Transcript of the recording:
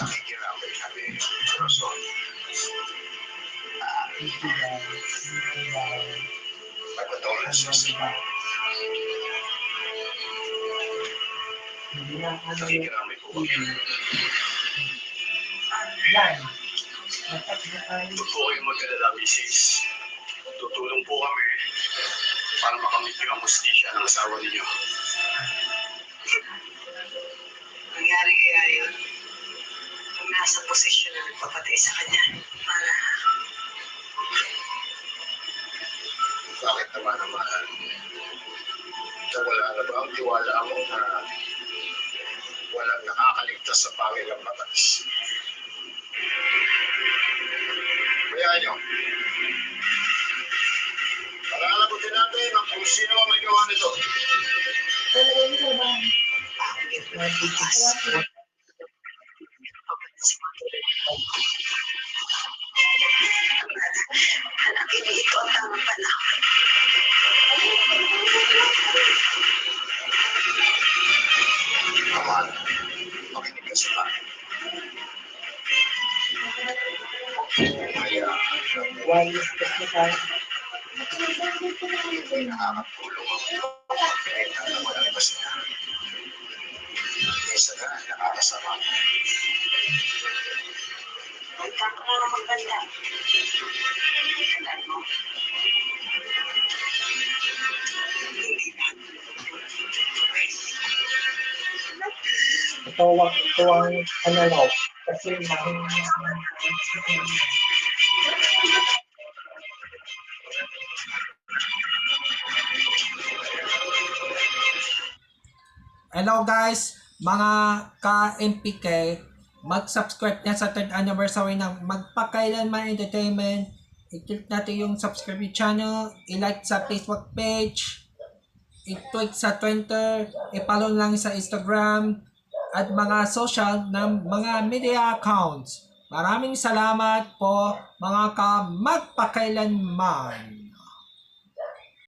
Nakikirami kami sa Rason. Condolences. Nakikirami po kami. Huwag po kayong mag-alala, Mrs. Tutulong po kami para makamit yung ang hustisya ng asawa ninyo. Nangyari kaya yun? Kung nasa posisyon na nagpapatay sa kanya. Para Bakit naman? Wala na ba ang tiwala mo na walang nakakaligtas sa pangil ng batas? Kaya nyo, palalagutin natin ang kung sino ang may gawa nito. hanapin niyo ito ang tamang panahon. Aman, makinig ka sa akin. Kaya, nakakatulong ang pagkaita na walang iba sila. Isa na nakakasama. Nagkaka nga maganda. Alam mo, hindi na. Ito ang ano raw. Kasi hello guys, mga ka-MPK, mag-subscribe na sa 3rd anniversary ng Magpakailanman Entertainment. I-click natin yung subscribe channel, i-like sa Facebook page, i-tweet sa Twitter, i-follow lang sa Instagram, at mga social ng mga media accounts. Maraming salamat po mga ka-magpakailanman.